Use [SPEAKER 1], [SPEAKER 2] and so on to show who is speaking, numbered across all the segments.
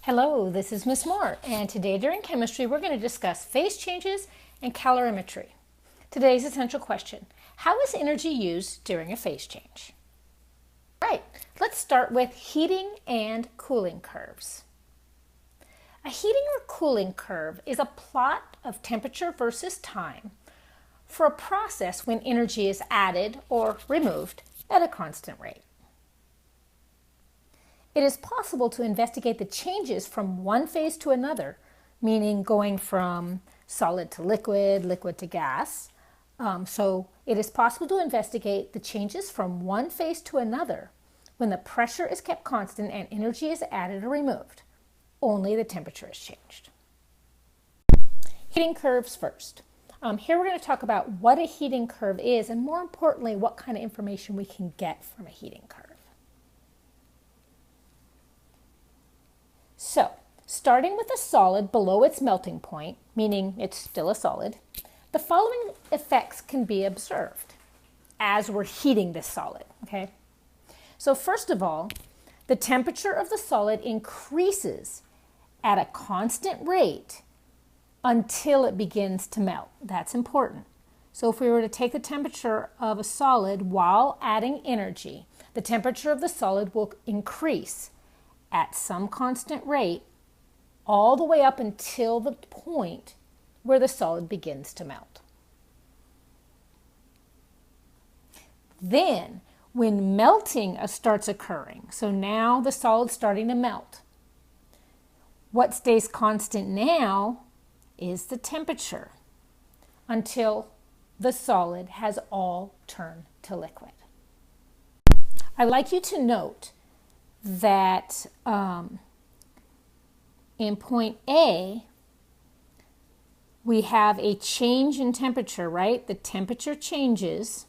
[SPEAKER 1] Hello, this is Miss Moore, and today during chemistry we're going to discuss phase changes and calorimetry. Today's essential question: how is energy used during a phase change? Right, let's start with heating and cooling curves. A heating or cooling curve is a plot of temperature versus time for a process when energy is added or removed at a constant rate. It is possible to investigate the changes from one phase to another, meaning going from solid to liquid, liquid to gas. So it is possible to investigate the changes from one phase to another when the pressure is kept constant and energy is added or removed. Only the temperature is changed. Heating curves first. Here we're going to talk about what a heating curve is, and more importantly, what kind of information we can get from a heating curve. So, starting with a solid below its melting point, meaning it's still a solid, the following effects can be observed as we're heating this solid, okay? So first of all, the temperature of the solid increases at a constant rate until it begins to melt. That's important. So if we were to take the temperature of a solid while adding energy, the temperature of the solid will increase at some constant rate all the way up until the point where the solid begins to melt. Then, when melting starts occurring, so now the solid's starting to melt, what stays constant now is the temperature until the solid has all turned to liquid. I'd like you to note that in point A, we have a change in temperature, right? The temperature changes,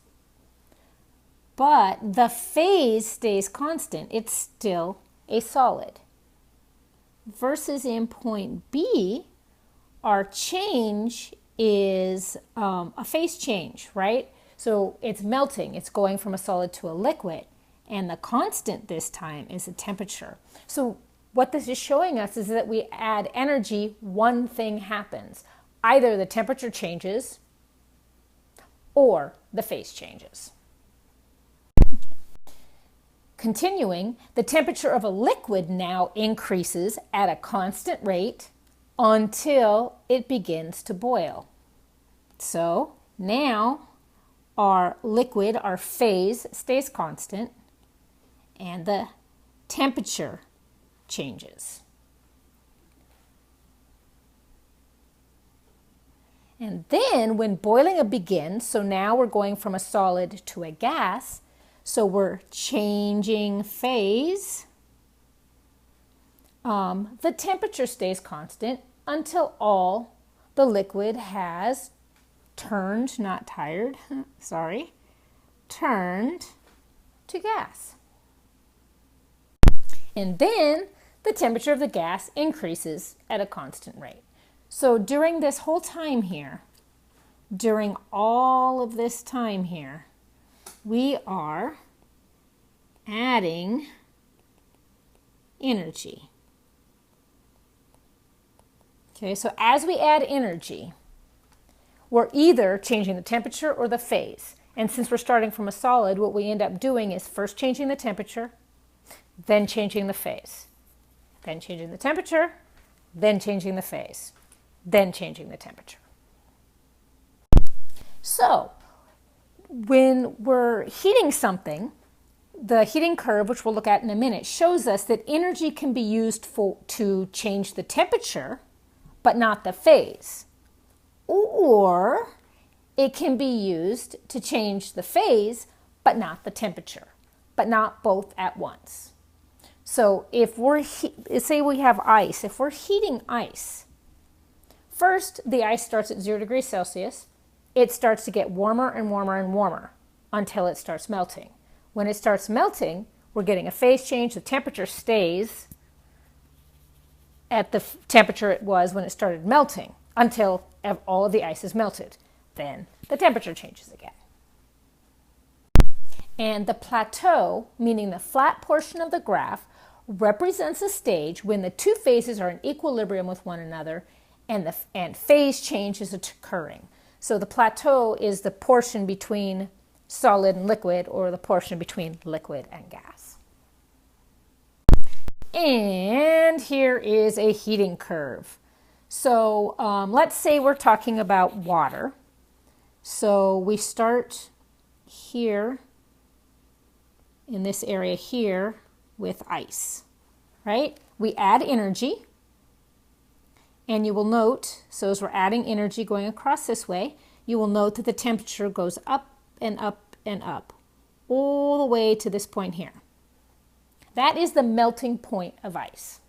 [SPEAKER 1] but the phase stays constant. It's still a solid. Versus in point B, our change is a phase change, right? So it's melting. It's going from a solid to a liquid. And the constant this time is the temperature. So what this is showing us is that we add energy, one thing happens. Either the temperature changes or the phase changes. Continuing, the temperature of a liquid now increases at a constant rate until it begins to boil. So now our liquid, our phase, stays constant, and the temperature changes. And then when boiling begins, so now we're going from a solid to a gas, so we're changing phase. The temperature stays constant until all the liquid has turned, not tired, sorry, turned to gas. And then the temperature of the gas increases at a constant rate. So during this whole time here, during all of this time here, we are adding energy. Okay, so as we add energy, we're either changing the temperature or the phase. And since we're starting from a solid, what we end up doing is first changing the temperature, then changing the phase, then changing the temperature, then changing the phase, then changing the temperature. So when we're heating something, the heating curve, which we'll look at in a minute, shows us that energy can be used to change the temperature, but not the phase. Or it can be used to change the phase, but not the temperature, but not both at once. So if say we have ice, if we're heating ice, first the ice starts at 0 degrees Celsius. It starts to get warmer and warmer and warmer until it starts melting. When it starts melting, we're getting a phase change. The temperature stays at the temperature it was when it started melting until all of the ice is melted. Then the temperature changes again. And the plateau, meaning the flat portion of the graph, represents a stage when the two phases are in equilibrium with one another and phase change is occurring. So the plateau is the portion between solid and liquid, or the portion between liquid and gas. And here is a heating curve. So let's say we're talking about water. So we start here in this area here with ice, right? We add energy, and you will note, so as we're adding energy going across this way, you will note that the temperature goes up and up and up all the way to this point here. That is the melting point of ice.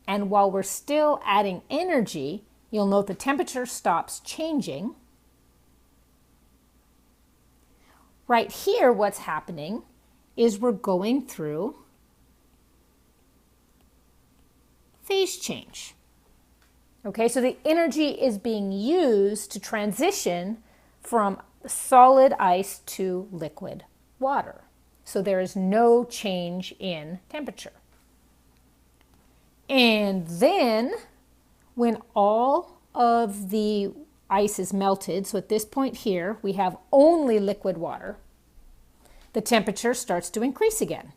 [SPEAKER 1] And while we're still adding energy, you'll note the temperature stops changing. Right here, what's happening is we're going through phase change. Okay, so the energy is being used to transition from solid ice to liquid water. So there is no change in temperature. And then when all of the ice is melted, so at this point here, we have only liquid water, the temperature starts to increase again.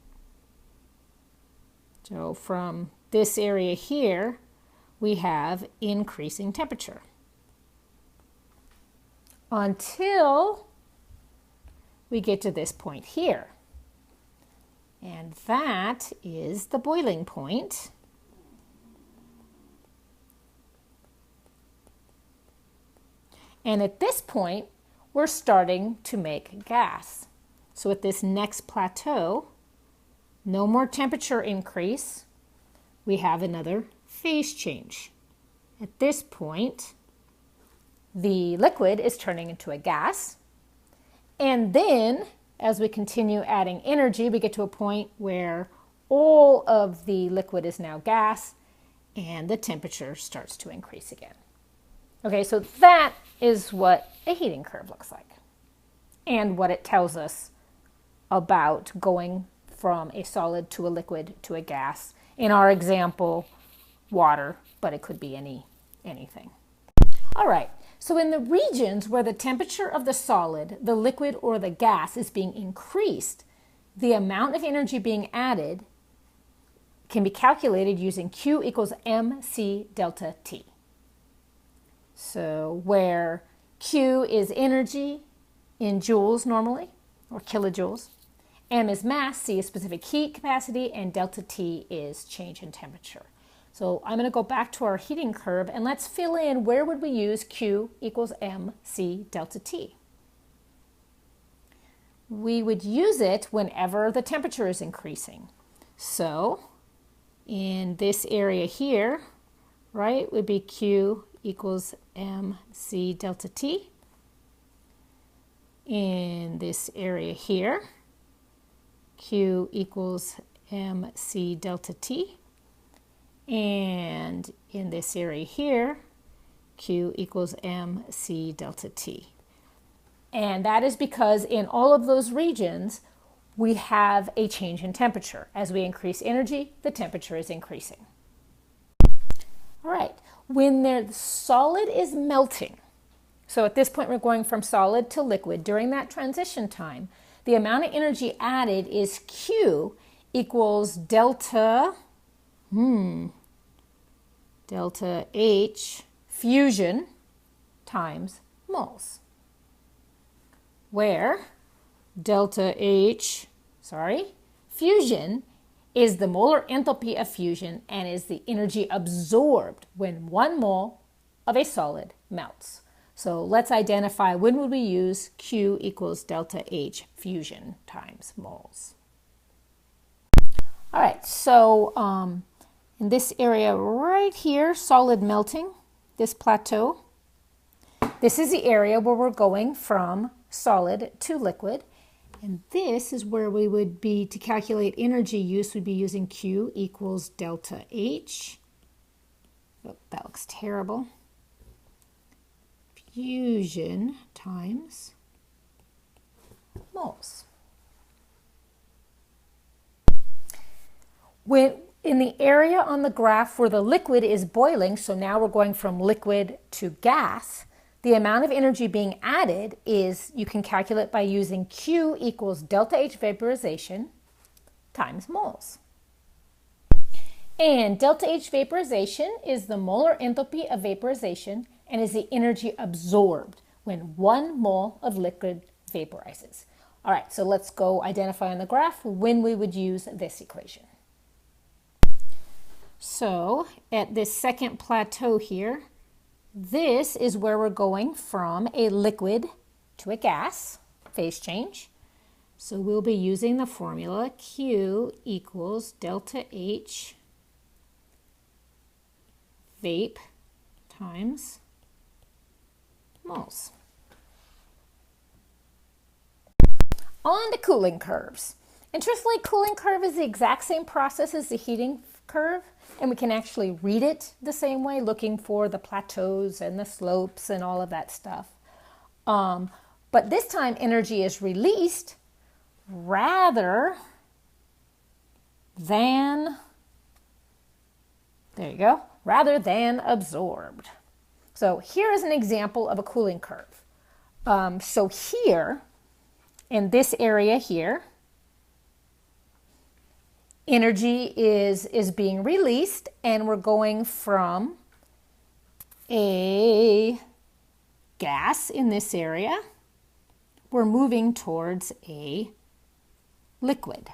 [SPEAKER 1] So from this area here, we have increasing temperature until we get to this point here. And that is the boiling point. And at this point, we're starting to make gas. So at this next plateau, no more temperature increase. We have another phase change. At this point, the liquid is turning into a gas. And then, as we continue adding energy, we get to a point where all of the liquid is now gas and the temperature starts to increase again. Okay, so that is what a heating curve looks like and what it tells us about going from a solid to a liquid to a gas. In our example, water, but it could be anything. All right, so in the regions where the temperature of the solid, the liquid, or the gas is being increased, the amount of energy being added can be calculated using Q equals mc delta T. So where Q is energy in joules normally, or kilojoules, M is mass, C is specific heat capacity, and delta T is change in temperature. So I'm going to go back to our heating curve and let's fill in where would we use Q equals mc delta T. We would use it whenever the temperature is increasing. So in this area here, right, would be Q equals mc delta T. In this area here, Q equals mc delta T. And in this area here, Q equals mc delta T. And that is because in all of those regions, we have a change in temperature. As we increase energy, the temperature is increasing. All right, when the solid is melting, so at this point we're going from solid to liquid, during that transition time, the amount of energy added is Q equals delta H fusion times moles, where delta H, fusion is the molar enthalpy of fusion and is the energy absorbed when 1 mole of a solid melts. So let's identify when would we use Q equals delta H fusion times moles. All right, so in this area right here, solid melting, this plateau, this is the area where we're going from solid to liquid. And this is where we would be, to calculate energy use, we'd be using Q equals delta H. Oh, that looks terrible. Fusion times moles. When in the area on the graph where the liquid is boiling, so now we're going from liquid to gas, the amount of energy being added is, you can calculate by using Q equals delta H vaporization times moles. And delta H vaporization is the molar enthalpy of vaporization and is the energy absorbed when 1 mole of liquid vaporizes. All right, so let's go identify on the graph when we would use this equation. So at this second plateau here, this is where we're going from a liquid to a gas, phase change. So we'll be using the formula Q equals delta H vape times moles. On to cooling curves. And truthfully, cooling curve is the exact same process as the heating curve, and we can actually read it the same way, looking for the plateaus and the slopes and all of that stuff. But this time energy is released rather than, there you go, rather than absorbed. So here is an example of a cooling curve. So here, in this area here, energy is being released, and we're going from a gas in this area. We're moving towards a liquid.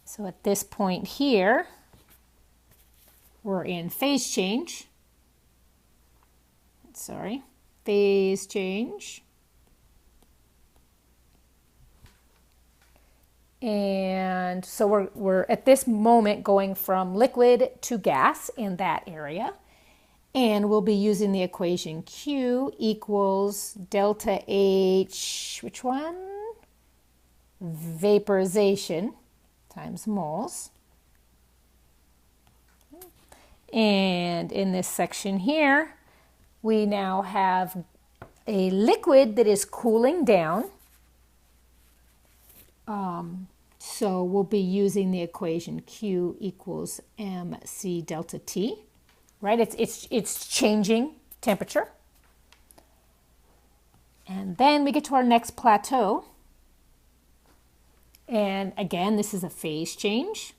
[SPEAKER 1] So at this point here, we're in phase change. Phase change. And so we're at this moment going from liquid to gas in that area. And we'll be using the equation Q equals delta H, which one? Vaporization times moles. And in this section here, we now have a liquid that is cooling down. So we'll be using the equation Q equals mc delta T, right? It's changing temperature. And then we get to our next plateau. And again, this is a phase change.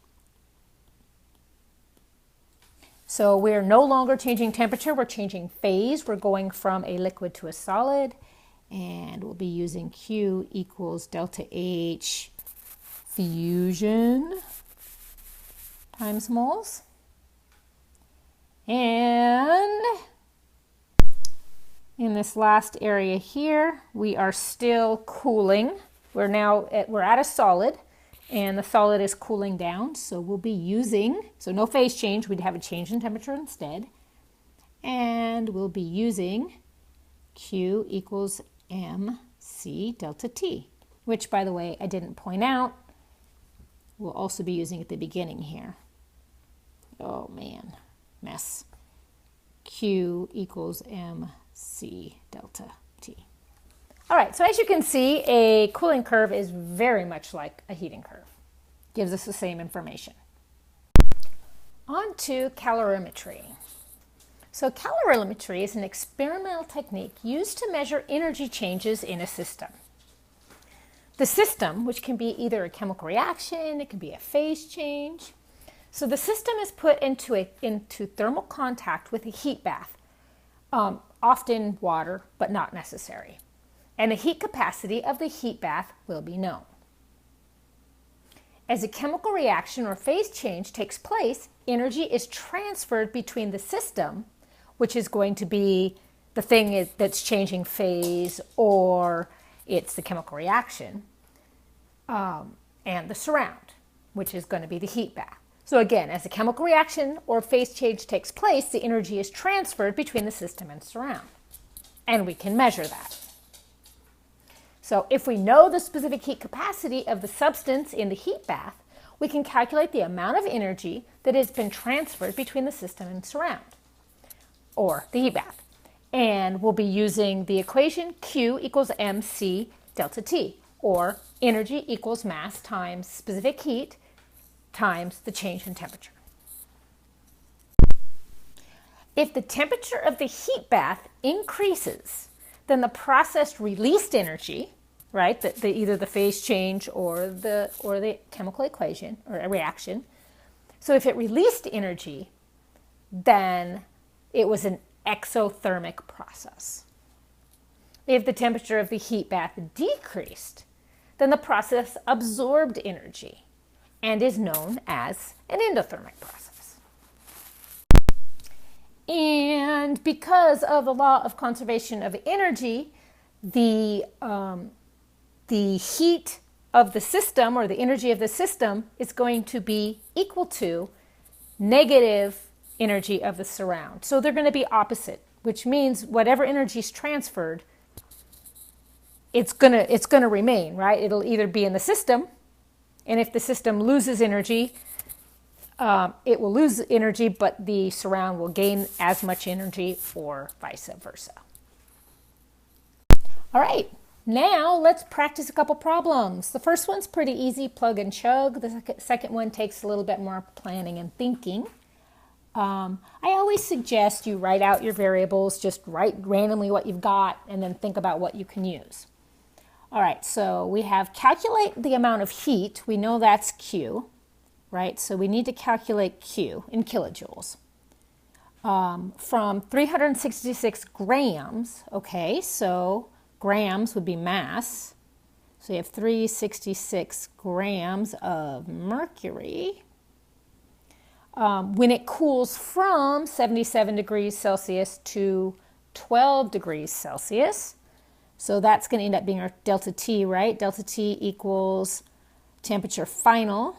[SPEAKER 1] So we're no longer changing temperature, we're changing phase. We're going from a liquid to a solid. And we'll be using Q equals delta H fusion times moles. And in this last area here, we are still cooling. We're at a solid, and the solid is cooling down. So we'll be using, so no phase change, we'd have a change in temperature instead. And we'll be using Q equals mc delta T, which, by the way, I didn't point out, we'll also be using at the beginning here. Oh man, mess. Q equals mc delta T. All right, so as you can see, a cooling curve is very much like a heating curve. Gives us the same information. On to calorimetry. So calorimetry is an experimental technique used to measure energy changes in a system. The system, which can be either a chemical reaction, it can be a phase change. So the system is put into thermal contact with a heat bath, often water, but not necessary. And the heat capacity of the heat bath will be known. As a chemical reaction or phase change takes place, energy is transferred between the system, which is going to be the thing that's changing phase, or it's the chemical reaction, and the surround, which is going to be the heat bath. So again, as a chemical reaction or phase change takes place, the energy is transferred between the system and surround. And we can measure that. So if we know the specific heat capacity of the substance in the heat bath, we can calculate the amount of energy that has been transferred between the system and surround, or the heat bath. And we'll be using the equation Q equals mc delta T, or energy equals mass times specific heat times the change in temperature. If the temperature of the heat bath increases, then the processed released energy, right, either the phase change or the chemical equation or a reaction. So if it released energy, then it was an exothermic process. If the temperature of the heat bath decreased, then the process absorbed energy and is known as an endothermic process. And because of the law of conservation of energy, the heat of the system or the energy of the system is going to be equal to negative energy of the surround. So they're going to be opposite, which means whatever energy is transferred, it's gonna remain, right? It'll either be in the system, and if the system loses energy, it will lose energy, but the surround will gain as much energy, or vice versa. All right, now let's practice a couple problems. The first one's pretty easy, plug and chug. The second one takes a little bit more planning and thinking. I always suggest you write out your variables, just write randomly what you've got, and then think about what you can use. All right, so we have calculate the amount of heat. We know that's Q, right? So we need to calculate Q in kilojoules. From 366 grams, okay, so grams would be mass. So you have 366 grams of mercury. When it cools from 77 degrees Celsius to 12 degrees Celsius, so that's going to end up being our delta T, right? Delta T equals temperature final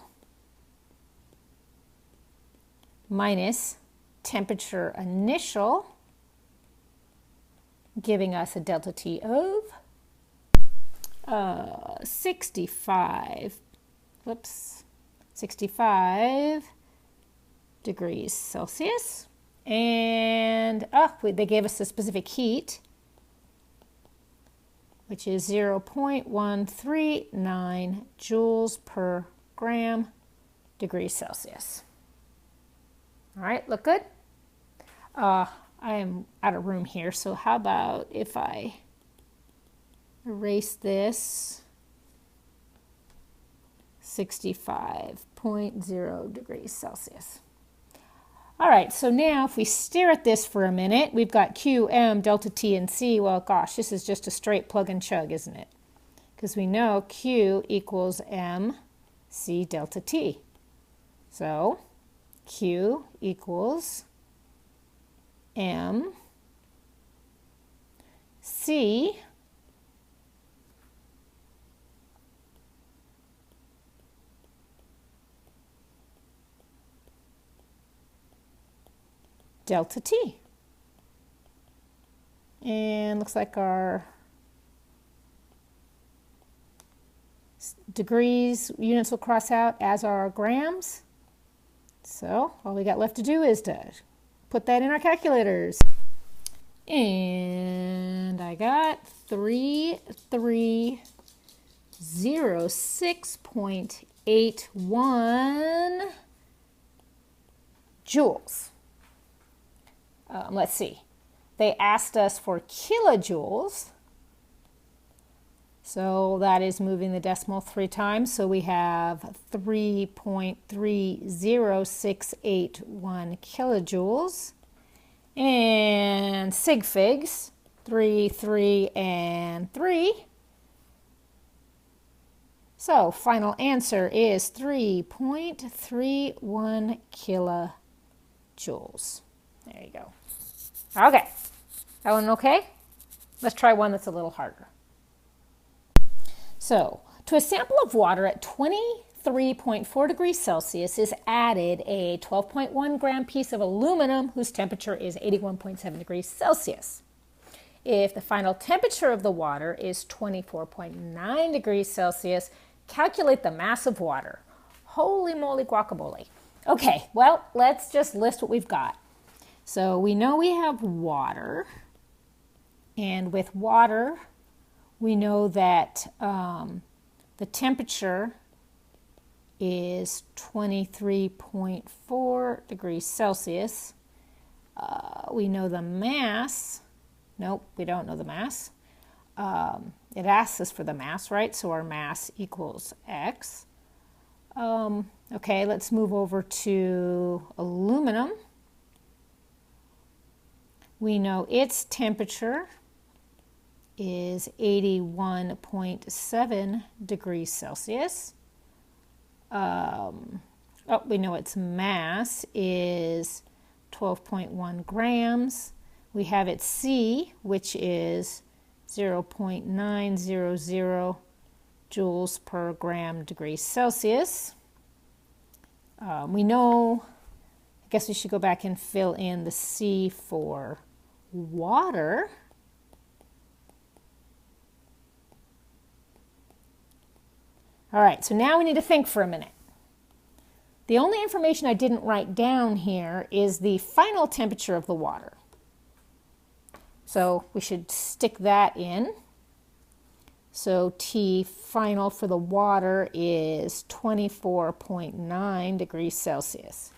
[SPEAKER 1] minus temperature initial, giving us a delta T of 65 degrees Celsius. And they gave us a specific heat, which is 0.139 joules per gram degrees Celsius. All right, look good? I am out of room here, so how about if I erase this 65.0 degrees Celsius. All right, so now if we stare at this for a minute, we've got Q, M, delta T, and C. Well, gosh, this is just a straight plug and chug, isn't it? Because we know Q equals M, C, delta T. So Q equals M, C, delta T. And looks like our degrees units will cross out, as are our grams. So all we got left to do is to put that in our calculators. And I got 3306.81 joules. Let's see. They asked us for kilojoules. So that is moving the decimal 3 times. So we have 3.3061 kilojoules. And sig figs, 3, 3, and 3. So final answer is 3.31 kilojoules. There you go. Okay. That one okay? Let's try one that's a little harder. So, to a sample of water at 23.4 degrees Celsius is added a 12.1 gram piece of aluminum whose temperature is 81.7 degrees Celsius. If the final temperature of the water is 24.9 degrees Celsius, calculate the mass of water. Holy moly guacamole. Okay, well, let's just list what we've got. So we know we have water, and with water, we know that the temperature is 23.4 degrees Celsius. We know the mass. Nope, we don't know the mass. It asks us for the mass, right? So our mass equals X. Okay, let's move over to aluminum. We know its temperature is 81.7 degrees Celsius. We know its mass is 12.1 grams. We have its C, which is 0.900 joules per gram degrees Celsius. We know, I guess we should go back and fill in the C for water. All right, so now we need to think for a minute. The only information I didn't write down here is the final temperature of the water. So we should stick that in. So T final for the water is 24.9 degrees Celsius.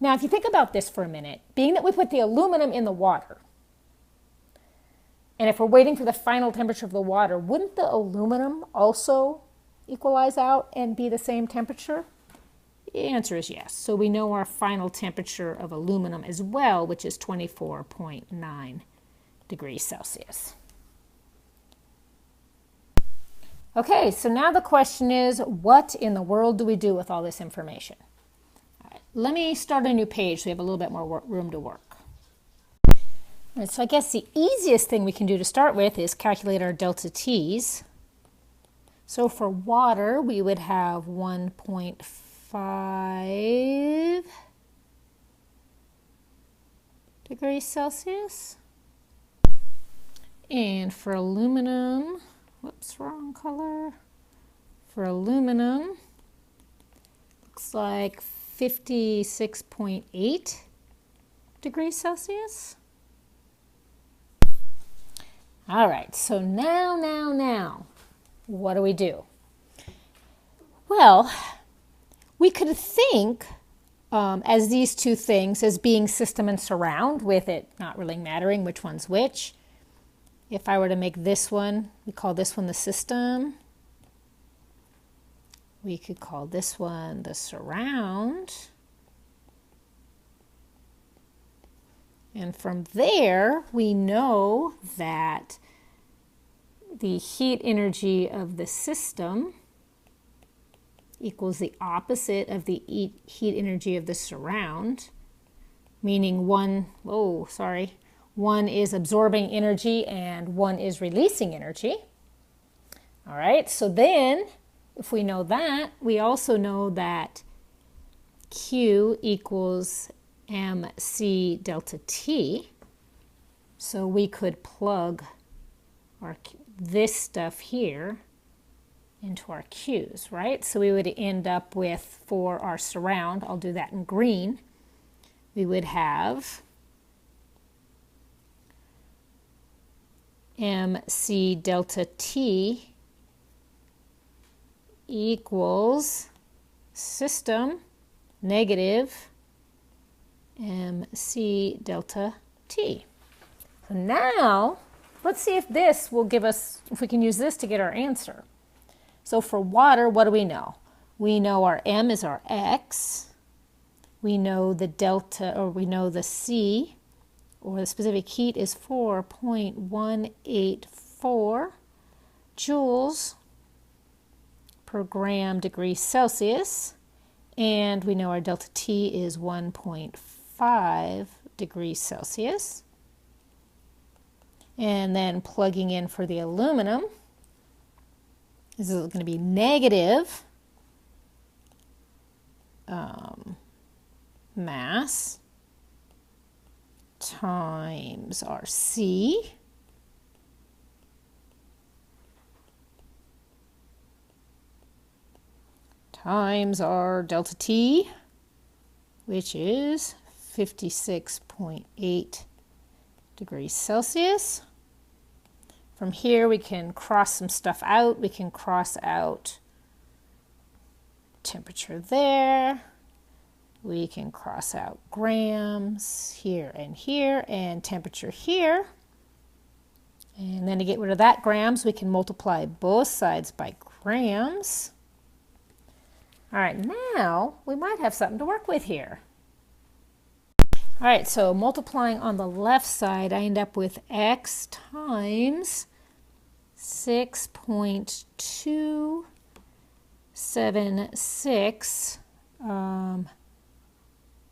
[SPEAKER 1] Now, if you think about this for a minute, being that we put the aluminum in the water, and if we're waiting for the final temperature of the water, wouldn't the aluminum also equalize out and be the same temperature? The answer is yes. So we know our final temperature of aluminum as well, which is 24.9 degrees Celsius. Okay, so now the question is, what in the world do we do with all this information? All right, let me start a new page so we have a little bit more room to work. All right, so I guess the easiest thing we can do to start with is calculate our delta T's. So for water, we would have 1.5 degrees Celsius. And for aluminum, whoops, wrong color. For aluminum, looks like 56.8 degrees Celsius. All right, so now, what do we do? Well, we could think as these two things as being system and surround, with it not really mattering which one's which. If I were to make this one, we call this one the system. We could call this one the surround. And from there, we know that the heat energy of the system equals the opposite of the heat energy of the surround, meaning one is absorbing energy and one is releasing energy. All right, so then if we know that, we also know that Q equals mc delta T. So we could plug this stuff here into our Q's, right? So we would end up with, for our surround, I'll do that in green, we would have mc delta T equals system negative mc delta T. So now, let's see if this will give us, if we can use this to get our answer. So for water, what do we know? We know our M is our X. We know the delta, or we know the C, or the specific heat is 4.184 joules per gram degrees Celsius. And we know our delta T is 1.5 degrees Celsius. And then plugging in for the aluminum, this is going to be negative mass times our C times our delta T, which is 56.8 degrees Celsius. From here we can cross some stuff out. We can cross out temperature there. We can cross out grams here, and temperature here. And then to get rid of that grams, we can multiply both sides by grams. All right, now we might have something to work with here. All right, so multiplying on the left side, I end up with x times 6.276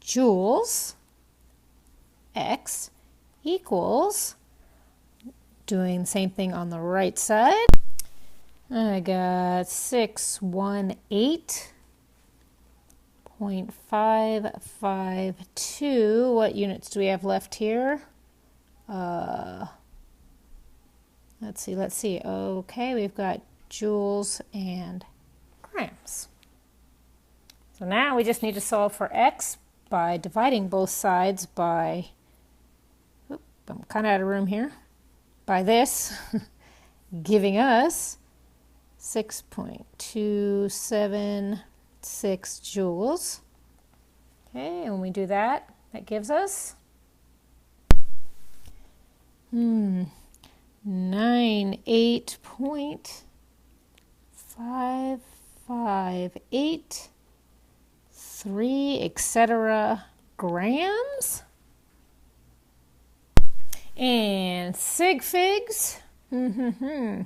[SPEAKER 1] joules. X equals, doing the same thing on the right side, I got 618.552. What units do we have left here? Let's see. Okay, we've got joules and grams. So now we just need to solve for x by dividing both sides by, I'm kind of out of room here, by this, giving us 6.276 joules. Okay, and when we do that, that gives us 98.558, etc. grams. And sig figs, well,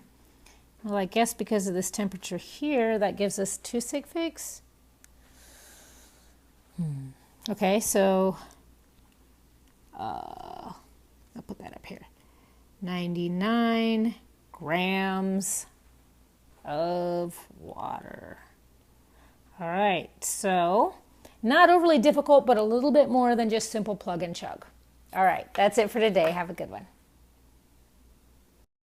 [SPEAKER 1] I guess because of this temperature here, that gives us 2 sig figs. Okay, so I'll put that up here. 99 grams of water. All right, so not overly difficult, but a little bit more than just simple plug and chug. All right, that's it for today. Have a good one.